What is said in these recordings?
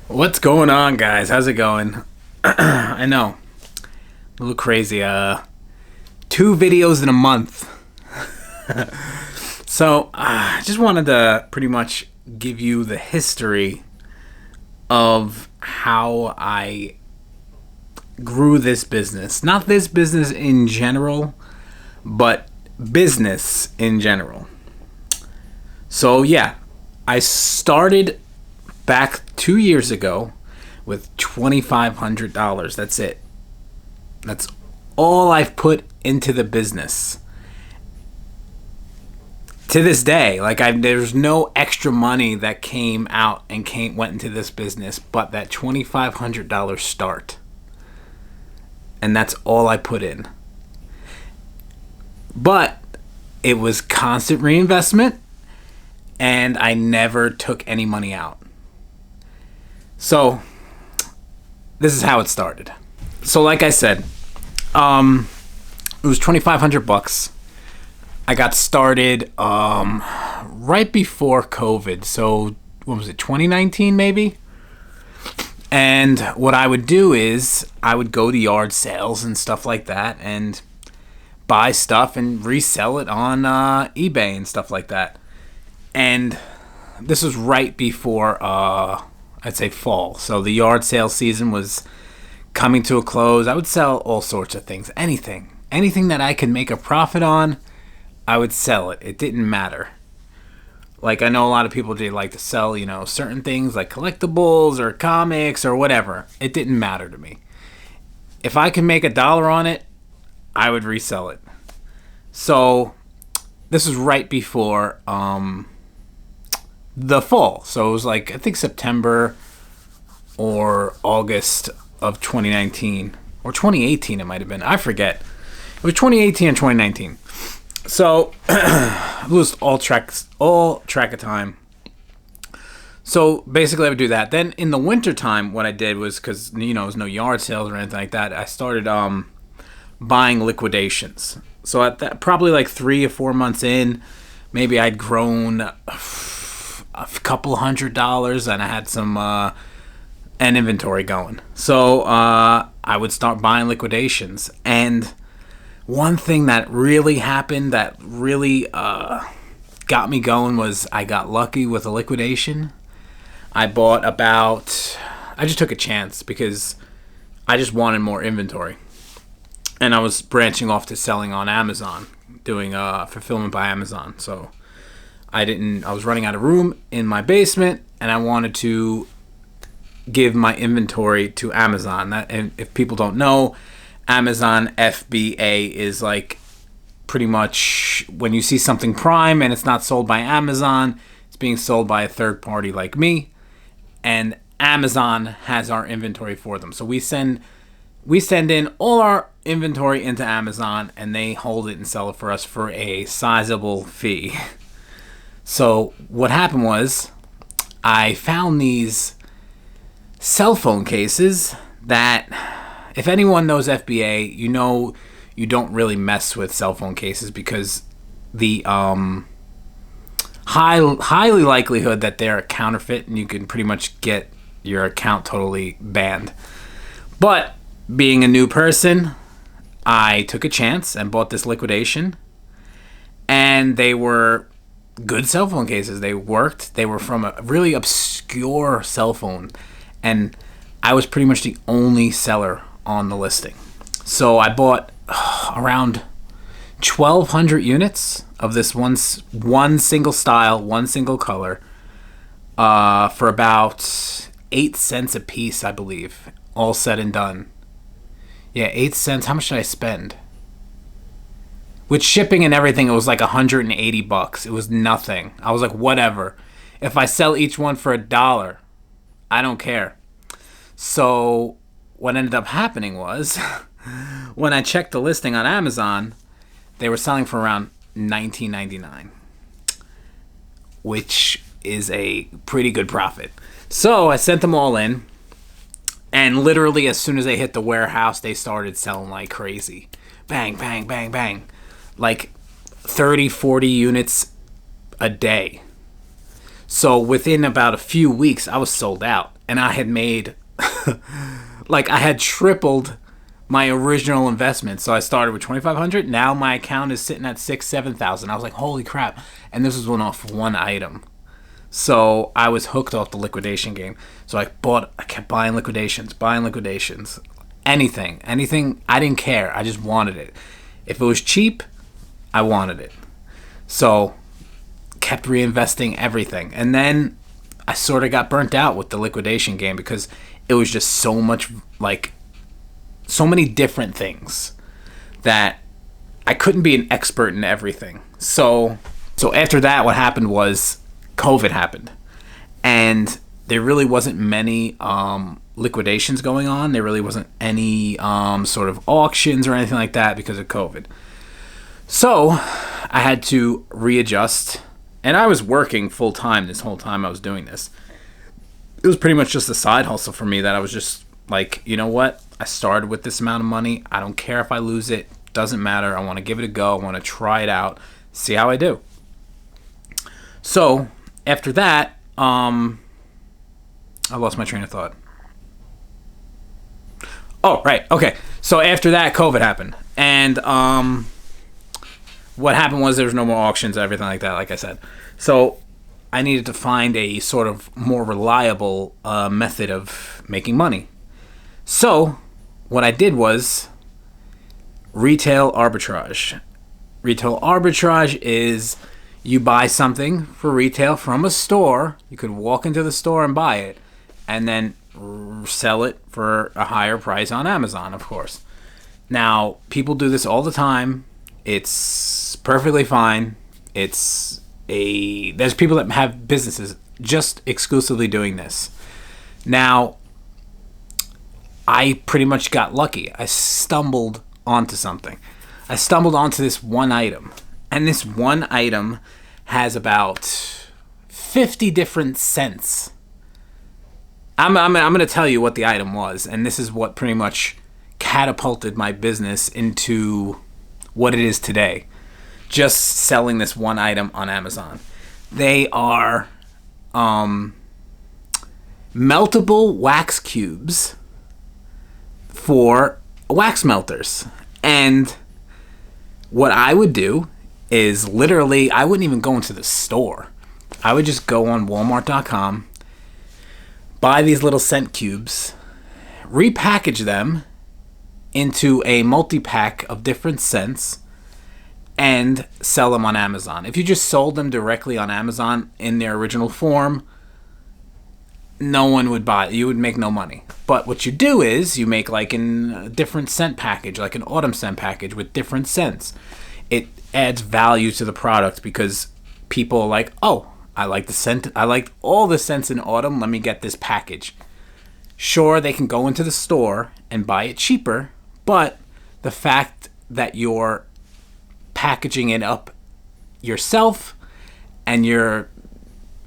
What's going on, guys? How's it going? I know, a little crazy. 2 videos in a month. So, I just wanted to pretty much give you the history of how I grew this business. Not this business in general, but business in general. So, yeah, I started back 2 years ago with $2,500. That's it. That's all I've put into the business. To this day, there's no extra money that came out and went into this business but that $2,500 start. And that's all I put in. But it was constant reinvestment, and I never took any money out. So, this is how it started. So, like I said, it was $2,500. I got started right before COVID. So, what was it, 2019 maybe? And what I would do is I would go to yard sales and stuff like that and buy stuff and resell it on eBay and stuff like that. And this was right before I'd say fall. So the yard sale season was coming to a close. I would sell all sorts of things. Anything that I could make a profit on, I would sell it. It didn't matter. Like, I know a lot of people did like to sell, certain things like collectibles or comics or whatever. It didn't matter to me. If I could make $1 on it, I would resell it. So this was right before the fall. So it was like, I think September or August of 2019 or 2018 it might have been. I forget. It was 2018 and 2019. So I lost all track of time. So basically I would do that. Then in the winter time, what I did was, because there was no yard sales or anything like that, I started buying liquidations. So at that, probably like 3 or 4 months in, maybe I'd grown a couple $100 and I had some an inventory going. So I would start buying liquidations. And one thing that really happened that really got me going was I got lucky with a liquidation. I just took a chance because I just wanted more inventory. And I was branching off to selling on Amazon, doing fulfillment by Amazon. So I was running out of room in my basement, and I wanted to give my inventory to Amazon. And if people don't know, Amazon FBA is like pretty much when you see something Prime and it's not sold by Amazon, it's being sold by a third party like me, and Amazon has our inventory for them. So we send in all our inventory into Amazon, and they hold it and sell it for us for a sizable fee. So what happened was I found these cell phone cases that, if anyone knows FBA, you don't really mess with cell phone cases because the highly likelihood that they're a counterfeit, and you can pretty much get your account totally banned. But being a new person, I took a chance and bought this liquidation, and they were good cell phone cases. They worked. They were from a really obscure cell phone, and I was pretty much the only seller on the listing. So I bought around 1,200 units of this one single style, one single color, for about 8 cents a piece, I believe, all said and done. Yeah, 8 cents. How much did I spend? With shipping and everything, it was like $180. It was nothing. I was like, whatever. If I sell each one for $1, I don't care. So what ended up happening was when I checked the listing on Amazon, they were selling for around $19.99, which is a pretty good profit. So I sent them all in, and literally as soon as they hit the warehouse, they started selling like crazy. Bang, bang, bang, bang. Like 30, 40 units a day. So within about a few weeks, I was sold out. and I had made like I had tripled my original investment. So I started with 2,500. Now my account is sitting at 7,000. I was like, holy crap! And this was off one item. So I was hooked off the liquidation game. So I kept buying liquidations, anything. I didn't care. I just wanted it. If it was cheap, I wanted it. So kept reinvesting everything. And then I sort of got burnt out with the liquidation game because it was just so much, like, so many different things that I couldn't be an expert in everything. So after that, what happened was COVID happened, and there really wasn't many liquidations going on. There really wasn't any sort of auctions or anything like that because of COVID. So I had to readjust, and I was working full time this whole time I was doing this. It was pretty much just a side hustle for me that I was just like, you know what? I started with this amount of money. I don't care if I lose it. Doesn't matter. I want to give it a go. I want to try it out, see how I do. So after that, I lost my train of thought. Oh, right. Okay. So after that, COVID happened. And what happened was there was no more auctions, everything like that, like I said. So I needed to find a sort of more reliable method of making money. So what I did was retail arbitrage. Retail arbitrage is you buy something for retail from a store. You could walk into the store and buy it and then sell it for a higher price on Amazon, of course. Now, people do this all the time. It's perfectly fine. There's people that have businesses just exclusively doing this. Now, I pretty much got lucky. I stumbled onto something. I stumbled onto this one item. And this one item has about 50 different cents. I'm going to tell you what the item was. And this is what pretty much catapulted my business into what it is today. Just selling this one item on Amazon. They are meltable wax cubes for wax melters. And what I would do is literally, I wouldn't even go into the store. I would just go on Walmart.com, buy these little cent cubes, repackage them into a multi-pack of different scents, and sell them on Amazon. If you just sold them directly on Amazon in their original form, no one would buy it. You would make no money. But what you do is you make like a different scent package, like an autumn scent package with different scents. It adds value to the product because people are like, oh, I like the scent. I like all the scents in autumn. Let me get this package. Sure, they can go into the store and buy it cheaper, but the fact that you're packaging it up yourself and you're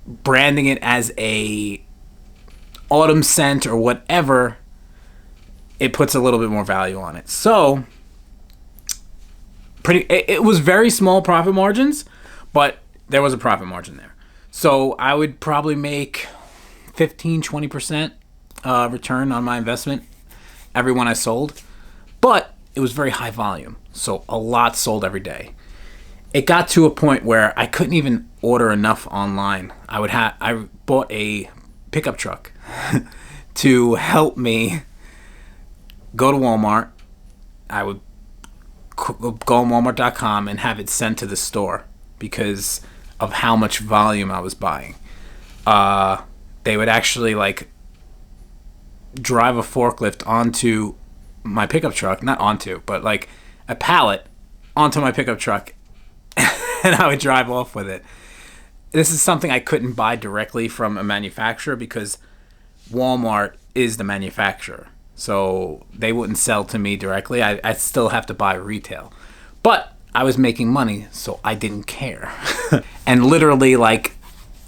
branding it as a autumn scent or whatever, it puts a little bit more value on it. So it was very small profit margins, but there was a profit margin there. So I would probably make 15-20% return on my investment every one I sold, but it was very high volume, so a lot sold every day. It got to a point where I couldn't even order enough online. I bought a pickup truck to help me go to Walmart. I would go on Walmart.com and have it sent to the store because of how much volume I was buying. They would actually like drive a forklift onto my pickup truck, not onto, but like a pallet onto my pickup truck, and I would drive off with it. This is something I couldn't buy directly from a manufacturer because Walmart is the manufacturer. So they wouldn't sell to me directly. I still have to buy retail. But I was making money, so I didn't care. And literally, like,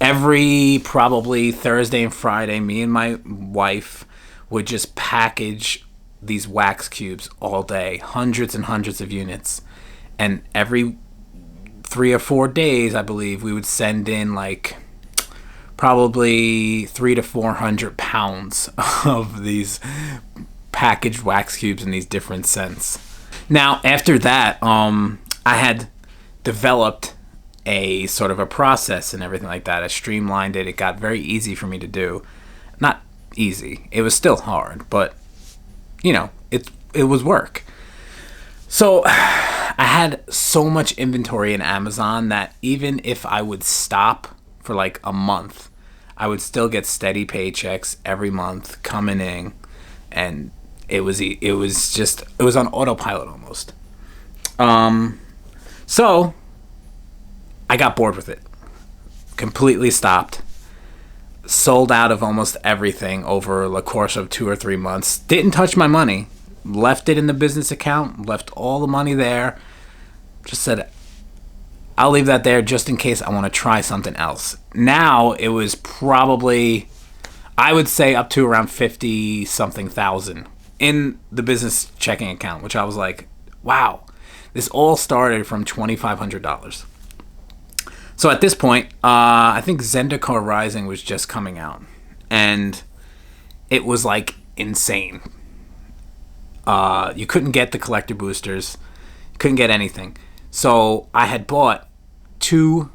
every probably Thursday and Friday, me and my wife would just package these wax cubes all day, hundreds and hundreds of units. And every 3 or 4 days, I believe, we would send in, like, probably 300 to 400 pounds of these packaged wax cubes in these different scents. Now, after that, I had developed a sort of a process and everything like that. I streamlined it. It got very easy for me to do. Not easy. It was still hard, but it was work. So I had so much inventory in Amazon that even if I would stop for like a month, I would still get steady paychecks every month coming in, and it was on autopilot almost. So I got bored with it. Completely stopped. Sold out of almost everything over the course of 2 or 3 months. Didn't touch my money. Left it in the business account. Left all the money there. Just said, I'll leave that there just in case I want to try something else. Now it was probably, I would say, up to around 50-something thousand in the business checking account, which I was like, wow. This all started from $2,500. So at this point, I think Zendikar Rising was just coming out, and it was like insane. You couldn't get the collector boosters, you couldn't get anything. So I had bought 2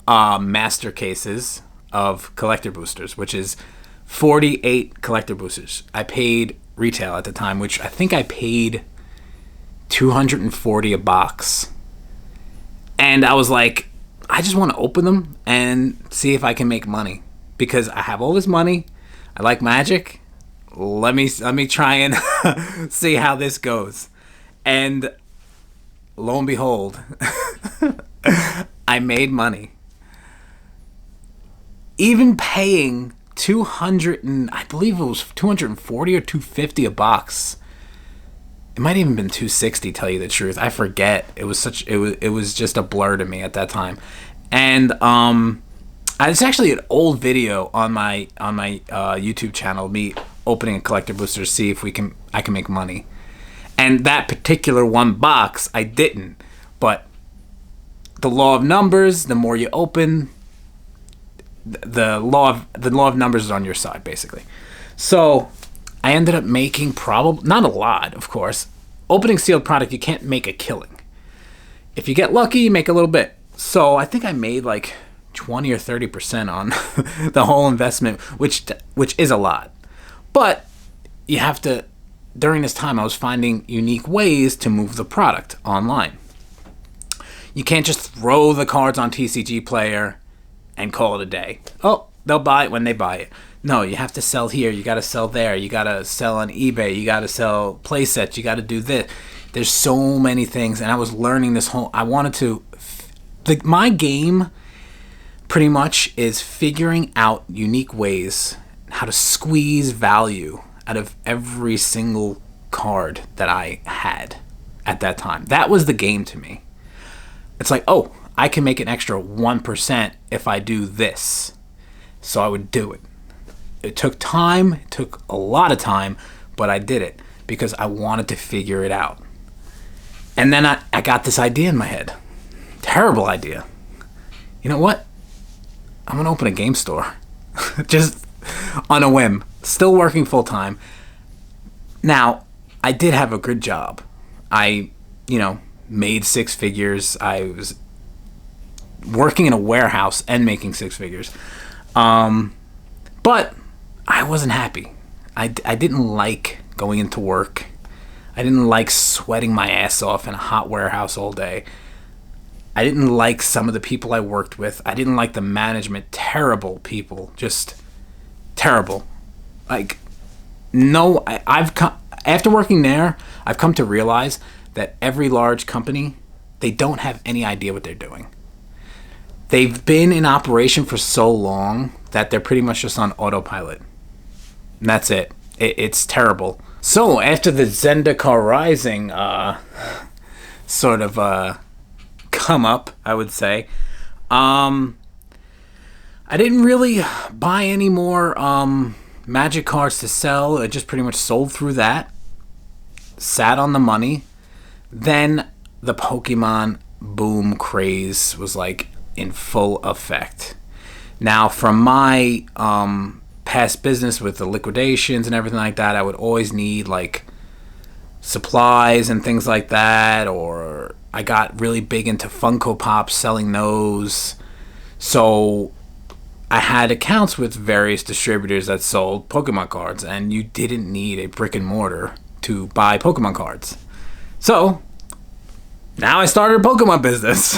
master cases of collector boosters, which is 48 collector boosters. I paid retail at the time, which I think I paid $240 a box, and I was like, I just want to open them and see if I can make money, because I have all this money. I like Magic. Let me try and see how this goes. And lo and behold, I made money. Even paying I believe it was $240 or $250 a box. It might even been $260, tell you the truth. I forget. It was just a blur to me at that time. And it's actually an old video on my YouTube channel, me opening a collector booster to see if I can make money. And that particular one box, I didn't. But the law of numbers, the more you open, the law of numbers is on your side, basically. So I ended up making probably, not a lot, of course. Opening sealed product, you can't make a killing. If you get lucky, you make a little bit. So I think I made like 20 or 30% on the whole investment, which is a lot. But you have to, during this time, I was finding unique ways to move the product online. You can't just throw the cards on TCG Player and call it a day. Oh, they'll buy it when they buy it. No, you have to sell here. You got to sell there. You got to sell on eBay. You got to sell play sets. You got to do this. There's so many things, and I was learning this whole. I wanted to. My game, pretty much, is figuring out unique ways how to squeeze value out of every single card that I had at that time. That was the game to me. It's like, oh, I can make an extra 1% if I do this. So I would do it. It took time, it took a lot of time, but I did it because I wanted to figure it out. And then I got this idea in my head. Terrible idea. You know what? I'm going to open a game store. Just on a whim. Still working full time. Now, I did have a good job. I, made 6 figures. I was working in a warehouse and making 6 figures. But I wasn't happy. I didn't like going into work. I didn't like sweating my ass off in a hot warehouse all day. I didn't like some of the people I worked with. I didn't like the management. Terrible people. Just terrible. Like, no, after working there, I've come to realize that every large company, they don't have any idea what they're doing. They've been in operation for so long that they're pretty much just on autopilot. And that's it. It's terrible. So after the Zendikar Rising sort of come up, I would say, I didn't really buy any more Magic cards to sell. I just pretty much sold through that. Sat on the money. Then the Pokemon boom craze was like in full effect. Now, from my past business with the liquidations and everything like that, I would always need like supplies and things like that, or I got really big into Funko Pops, selling those. So I had accounts with various distributors that sold Pokemon cards, and you didn't need a brick and mortar to buy Pokemon cards. So now I started a Pokemon business.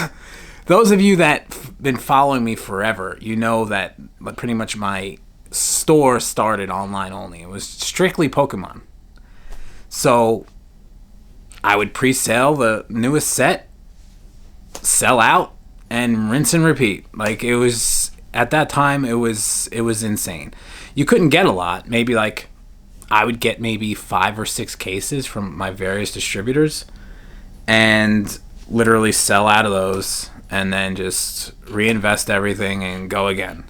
Those of you that've been following me forever, you know that pretty much my store started online only. It was strictly Pokemon. So I would pre-sale the newest set, sell out, and rinse and repeat. Like, it was, at that time, it was insane. You couldn't get a lot. Maybe like I would get maybe 5 or 6 cases from my various distributors and literally sell out of those and then just reinvest everything and go again.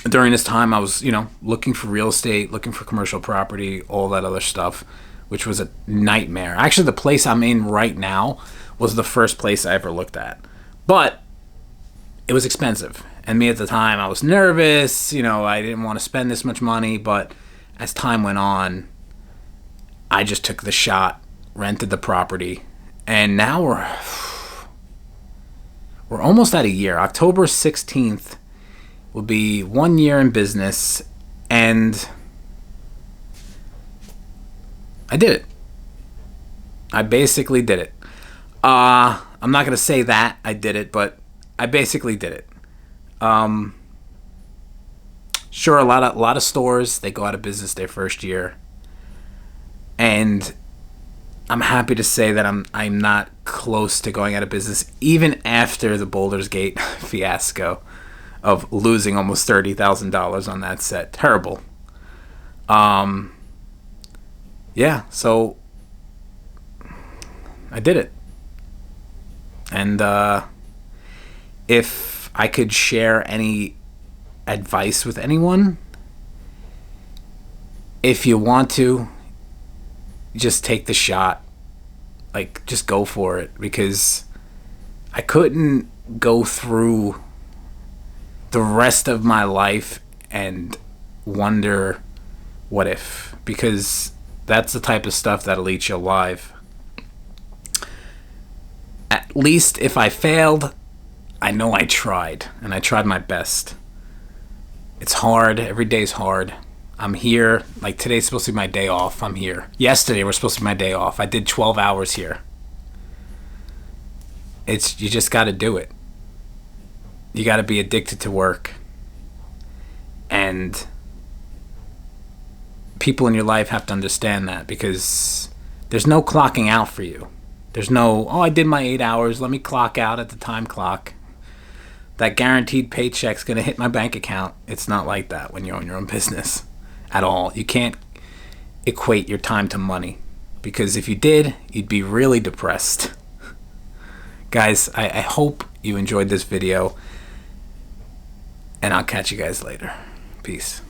During this time, I was, looking for real estate, looking for commercial property, all that other stuff, which was a nightmare. Actually, the place I'm in right now was the first place I ever looked at. But it was expensive. And me at the time, I was nervous. I didn't want to spend this much money. But as time went on, I just took the shot, rented the property. And now we're almost at a year. October 16th will be 1 year in business. And I did it. I basically did it. I'm not going to say that I did it, but I basically did it. Sure, a lot of stores, they go out of business their first year. And I'm happy to say that I'm not close to going out of business, even after the Baldur's Gate fiasco of losing almost $30,000 on that set. Terrible. Yeah, so I did it. And if I could share any advice with anyone, if you want to, just take the shot. Like, just go for it. Because I couldn't go through the rest of my life and wonder what if. Because that's the type of stuff that'll eat you alive. At least if I failed, I know I tried, and I tried my best. It's hard. Every day's hard. I'm here. Like, today's supposed to be my day off. I'm here. Yesterday was supposed to be my day off. I did 12 hours here. You just got to do it. You got to be addicted to work. And people in your life have to understand that, because there's no clocking out for you. There's no, I did my 8 hours, let me clock out at the time clock. That guaranteed paycheck's going to hit my bank account. It's not like that when you own your own business at all. You can't equate your time to money, because if you did, you'd be really depressed. Guys, I hope you enjoyed this video, and I'll catch you guys later. Peace.